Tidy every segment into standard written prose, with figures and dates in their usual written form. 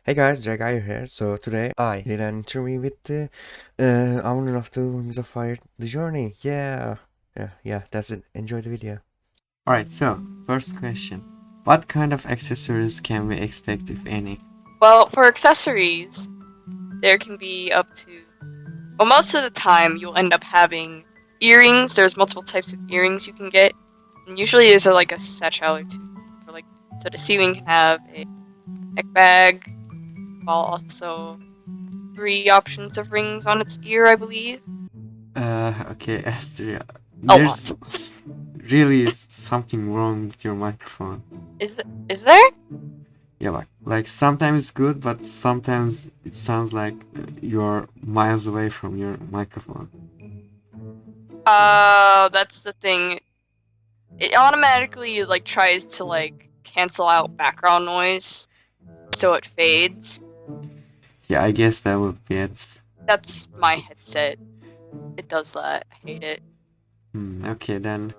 Hey guys, Jagger here. So today I did an interview with the owner of the Wings of Fire, the Journey. Yeah, that's it. Enjoy the video. Alright, so first question. What kind of accessories can we expect, if any? Well, for accessories, there can be up to... Well, most of the time, you'll end up having earrings. There's multiple types of earrings you can get. And usually there's like a satchel or two. So the Seawing can have a neck bag, while also 3 options of rings on its ear, I believe. Okay, Astria. A There's lot. really something wrong with your microphone. Is there? Yeah, like sometimes it's good, but sometimes it sounds like you're miles away from your microphone. That's the thing. It automatically tries to cancel out background noise, so it fades. Yeah, I guess that would be it. That's my headset. It does that. I hate it. Okay, then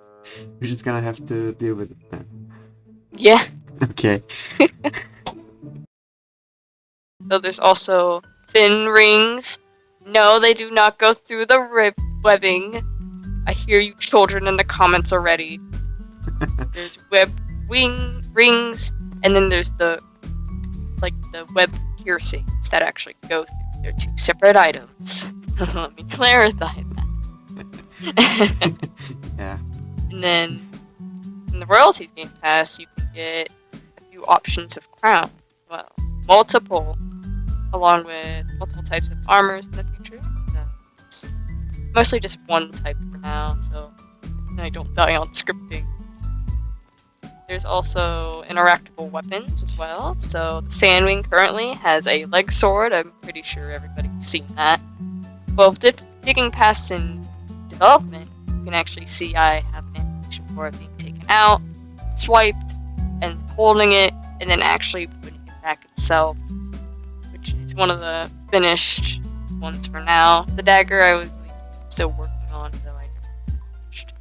we're just gonna have to deal with it then. Yeah. Okay. So there's also fin rings. No, they do not go through the webbing. I hear you children in the comments already. There's web wing rings, and then there's the web piercings that actually go through. They're 2 separate items. Let me clarify that. Yeah. And then in the Royalties Game Pass, you can get a few options of crown. Well, multiple, along with multiple types of armors in the future. It's mostly just one type for now, so I don't die on scripting. There's also interactable weapons as well. So the Sandwing currently has a leg sword. I'm pretty sure everybody's seen that. Well, digging past in development, you can actually see I have an animation for it being taken out, swiped, and holding it, and then actually putting it back itself, which is one of the finished ones for now. The dagger I was still working on, though I never finished.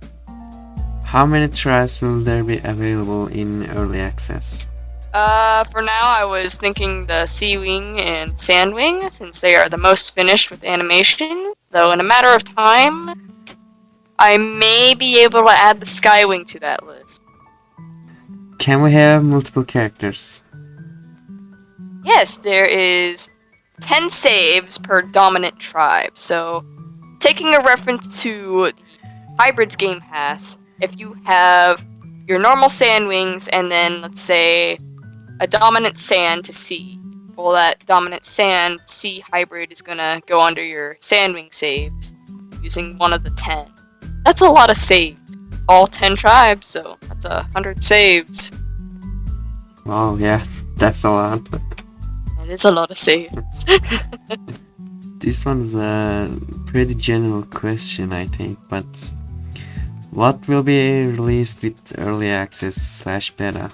How many tries will there be available in early access? For now, I was thinking the Seawing and Sandwing, since they are the most finished with animation. Though in a matter of time, I may be able to add the Skywing to that list. Can we have multiple characters? Yes, there is 10 saves per dominant tribe. So, taking a reference to the Hybrids Gamepass, if you have your normal Sandwings and then, let's say, a dominant Sand to Sea, well, that dominant Sand Sea hybrid is gonna go under your Sandwing saves using one of the 10. That's a lot of saves. All 10 tribes, so that's 100 saves. Oh yeah, that's a lot. That is a lot of saves. This one's a pretty general question, I think, but what will be released with early access / beta?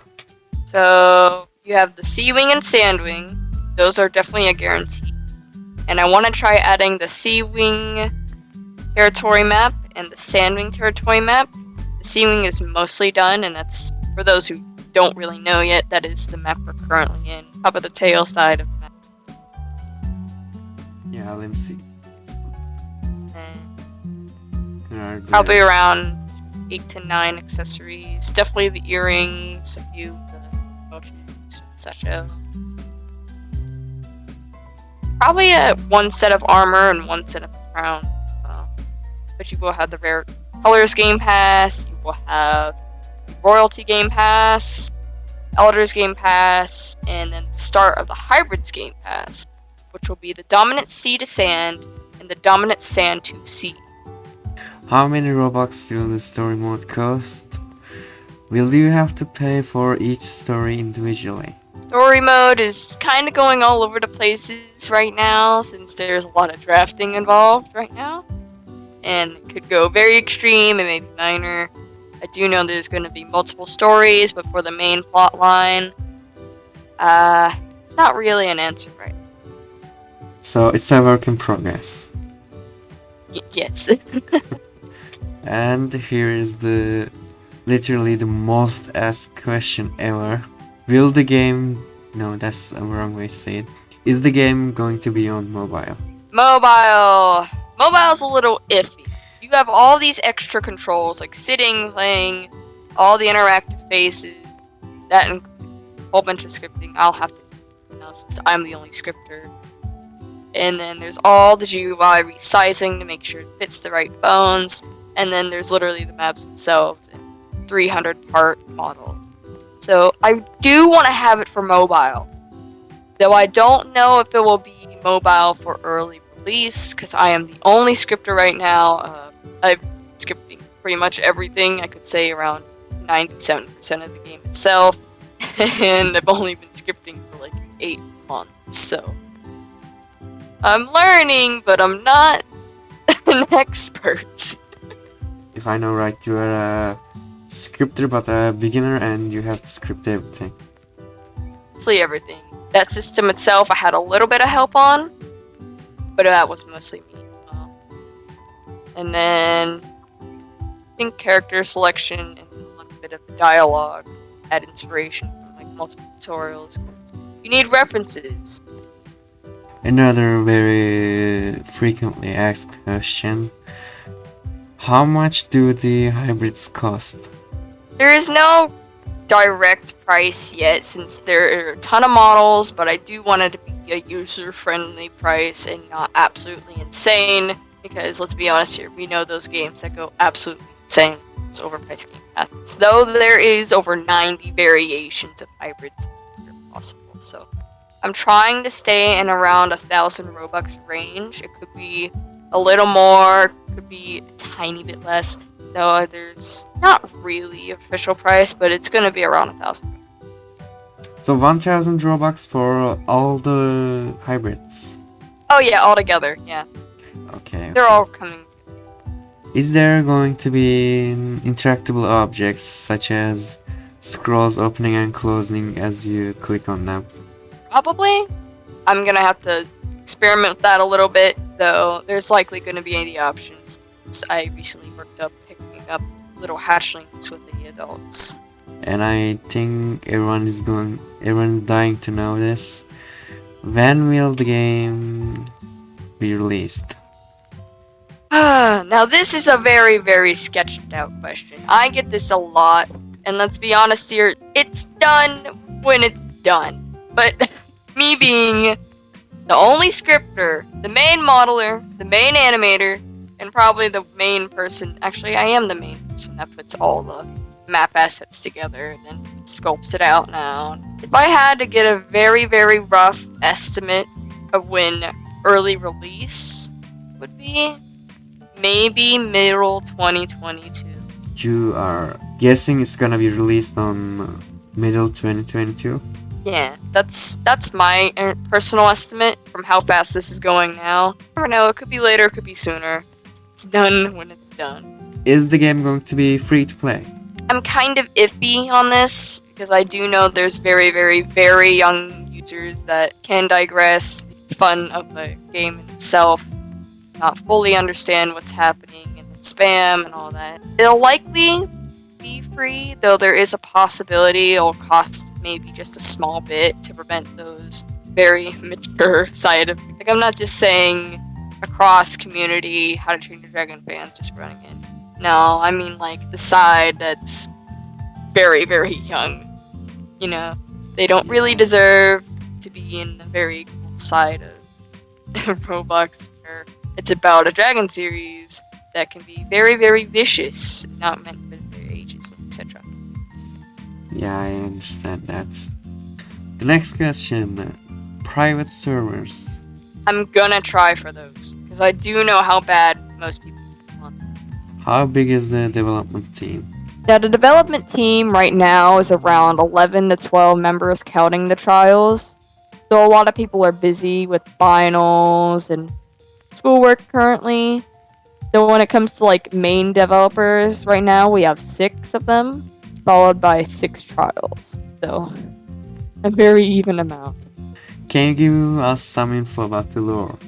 So you have the Seawing and Sandwing. Those are definitely a guarantee. And I want to try adding the Seawing territory map and the Sandwing territory map. The Seawing is mostly done, and that's, for those who don't really know yet, that is the map we're currently in. Top of the tail side of the map. Yeah, let me see. And probably around 8 to 9 accessories. Definitely the earrings, a few of the motions, such as probably one set of armor and one set of crown. But you will have the rare colors game pass. You will have the royalty game pass, elders game pass, and then the start of the hybrids game pass, which will be the dominant sea to sand and the dominant sand to sea. How many Robux will the story mode cost? Will you have to pay for each story individually? Story mode is kind of going all over the places right now, since there's a lot of drafting involved right now. and it could go very extreme and maybe minor. I do know there's going to be multiple stories, but for the main plot line, it's not really an answer right. So it's a work in progress. Yes. And here is literally the most asked question ever. Will the game... No, that's a wrong way to say it. Is the game going to be on mobile? Mobile's a little iffy. You have all these extra controls, like sitting, playing, all the interactive faces, that includes a whole bunch of scripting I'll have to do now since I'm the only scripter. And then there's all the GUI resizing to make sure it fits the right phones. And then there's literally the maps themselves and 300 part models. So I do want to have it for mobile. Though I don't know if it will be mobile for early release, because I am the only scripter right now. I'm scripting pretty much everything. I could say around 97% of the game itself. And I've only been scripting for like 8 months, so... I'm learning, but I'm not an expert. If I know right, you are a scripter but a beginner and you have to script everything. Mostly everything. That system itself I had a little bit of help on, but that was mostly me. And then I think character selection and a little bit of the dialogue had inspiration from like multiple tutorials. You need references. Another very frequently asked question. How much do the hybrids cost? There is no direct price yet since there are a ton of models, but I do want it to be a user-friendly price and not absolutely insane, because let's be honest here, we know those games that go absolutely insane. It's overpriced game passes. Though there is over 90 variations of hybrids possible, so I'm trying to stay in around 1,000 Robux range. It could be a little more, could be a tiny bit less. Though there's not really official price, but it's gonna be around 1,000. So 1,000 Robux for all the hybrids. Oh yeah, all together, yeah. Okay. They're all coming. Is there going to be interactable objects such as scrolls opening and closing as you click on them? Probably. I'm gonna have to experiment with that a little bit, though there's likely gonna be the options. I recently worked up picking up little hatchlings with the adults. And I think everyone's dying to know this. When will the game be released? Now this is a very, very sketched out question. I get this a lot, and let's be honest here, it's done when it's done. But me being the only scripter, the main modeler, the main animator, and probably the main person, actually I am the main person that puts all the map assets together and then sculpts it out now. If I had to get a very, very rough estimate of when early release would be, maybe middle 2022. You are guessing it's gonna be released on middle 2022? Yeah, that's my personal estimate from how fast this is going now. I don't know, it could be later, it could be sooner. It's done when it's done. Is the game going to be free to play? I'm kind of iffy on this, because I do know there's very, very, very young users that can digress the fun of the game in itself, not fully understand what's happening, and spam and all that. It'll likely be free, though there is a possibility it'll cost maybe just a small bit to prevent those very mature side of... Like, I'm not just saying across community How to Train Your Dragon fans just running in. No, I mean like the side that's very, very young. You know, they don't really deserve to be in the very cool side of Roblox, where it's about a dragon series that can be very, very vicious, not meant for their ages, etc. Yeah, I understand that. The next question, private servers. I'm gonna try for those, because I do know how bad most people want. How big is the development team? Now, the development team right now is around 11 to 12 members counting the trials. So a lot of people are busy with finals and schoolwork currently. So when it comes to like main developers right now, we have 6 of them, followed by 6 trials. So a very even amount. Can you give us some info about the lore?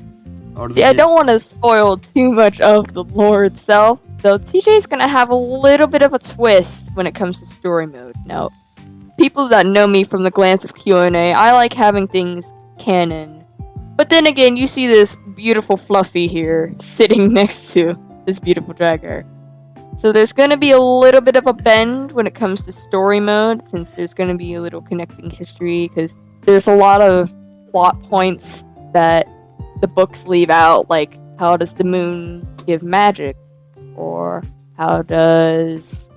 Or See, I don't want to spoil too much of the lore itself, though TJ's gonna have a little bit of a twist when it comes to story mode. Now, people that know me from the glance of Q&A, I like having things canon. But then again, you see this beautiful Fluffy here sitting next to this beautiful Dragger. So there's going to be a little bit of a bend when it comes to story mode, since there's going to be a little connecting history, because there's a lot of plot points that the books leave out, like how does the moon give magic, or how does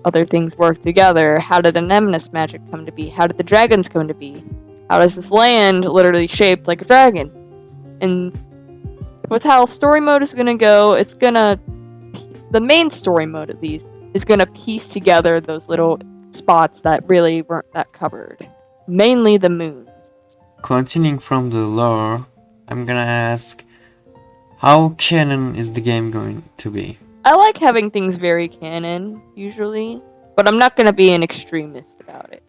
other things work together, how did anemone magic come to be, how did the dragons come to be, how does this land literally shaped like a dragon. And with how story mode is going to go, it's going to, the main story mode at least, is going to piece together those little spots that really weren't that covered. Mainly the moons. Continuing from the lore, I'm gonna ask, how canon is the game going to be? I like having things very canon, usually, but I'm not going to be an extremist about it.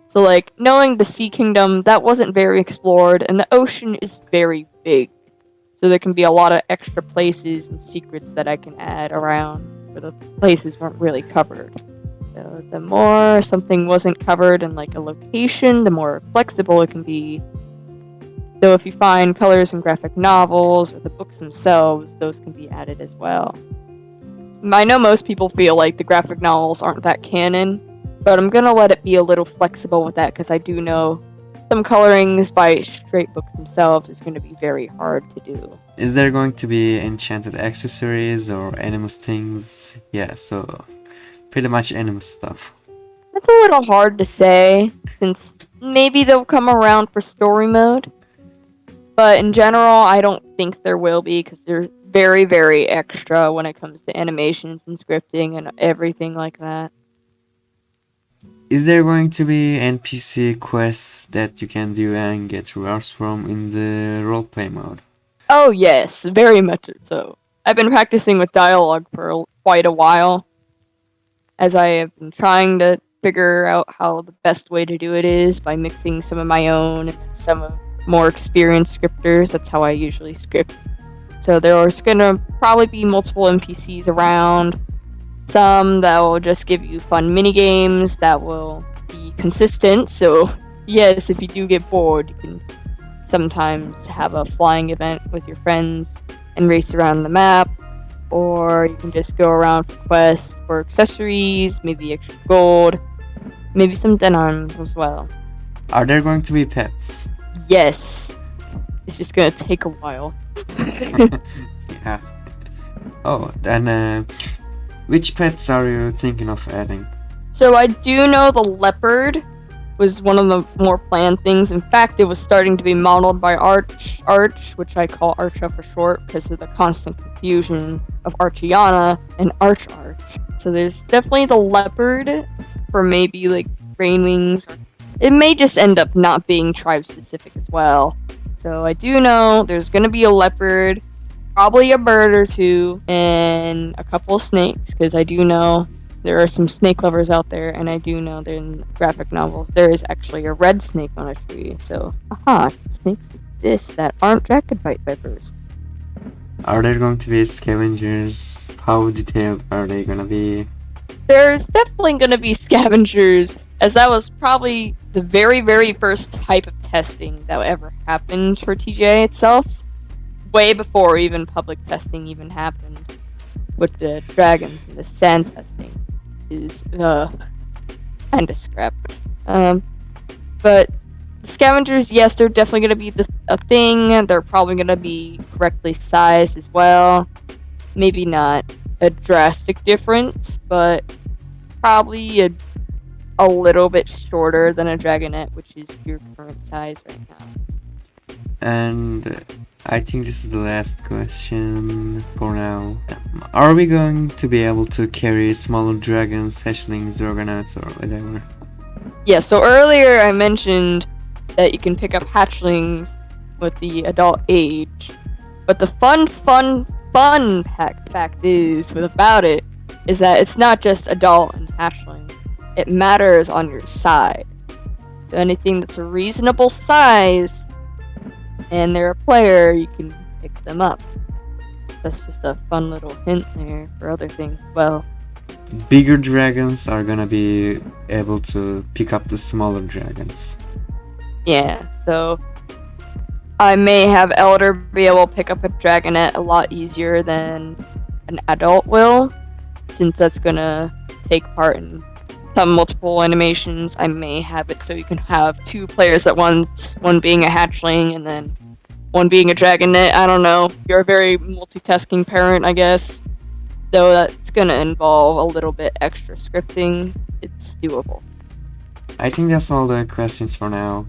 So, like, knowing the Sea Kingdom, that wasn't very explored, and the ocean is very big. So there can be a lot of extra places and secrets that I can add around where the places weren't really covered. So the more something wasn't covered in, like, a location, the more flexible it can be. So if you find colors in graphic novels or the books themselves, those can be added as well. I know most people feel like the graphic novels aren't that canon, but I'm gonna let it be a little flexible with that, because I do know some colorings by straight books themselves is going to be very hard to do. Is there going to be enchanted accessories or animus things? Yeah, so pretty much animus stuff. That's a little hard to say, since maybe they'll come around for story mode. But in general, I don't think there will be, because they're very, very extra when it comes to animations and scripting and everything like that. Is there going to be NPC quests that you can do and get rewards from in the roleplay mode? Oh yes, very much so. I've been practicing with dialogue for quite a while, as I have been trying to figure out how the best way to do it is by mixing some of my own and some of more experienced scripters. That's how I usually script. So there's gonna probably be multiple NPCs around. Some that will just give you fun mini games that will be consistent. So yes, if you do get bored, you can sometimes have a flying event with your friends and race around the map, or you can just go around for quests for accessories, maybe extra gold, maybe some denim as well. Are there going to be pets? Yes, it's just gonna take a while. Yeah. Oh, then which pets are you thinking of adding? So I do know the leopard was one of the more planned things. In fact, it was starting to be modeled by Arch, which I call Archa for short because of the constant confusion of Archiana and Arch. So there's definitely the leopard for maybe like rain wings. It may just end up not being tribe specific as well. So I do know there's gonna be a leopard, probably a bird or two, and a couple of snakes, because I do know there are some snake lovers out there, and I do know that in graphic novels there is actually a red snake on a tree. So, snakes exist that aren't dragonbite vipers. Are there going to be scavengers? How detailed are they gonna be? There's definitely going to be scavengers, as that was probably the very, very first type of testing that ever happened for TJ itself. Way before even public testing even happened with the dragons and the sand testing is kind of scrap. But the scavengers, yes, they're definitely going to be a thing. They're probably going to be correctly sized as well. Maybe not a drastic difference, but probably a little bit shorter than a dragonette, which is your current size right now. And I think this is the last question for now. Are we going to be able to carry smaller dragons, hatchlings, dragonets, or whatever? Yeah, so earlier I mentioned that you can pick up hatchlings with the adult age, but the fun fun fact is about it is that it's not just adult and hatchling. It matters on your size. So anything that's a reasonable size and they're a player, you can pick them up. That's just a fun little hint there for other things as well. Bigger dragons are gonna be able to pick up the smaller dragons. Yeah, so I may have Elder be able to pick up a dragonette a lot easier than an adult will, since that's gonna take part in some multiple animations. I may have it so you can have 2 players at once, one being a hatchling and then one being a dragonette. I don't know. You're a very multitasking parent, I guess. Though that's gonna involve a little bit extra scripting, it's doable. I think that's all the questions for now.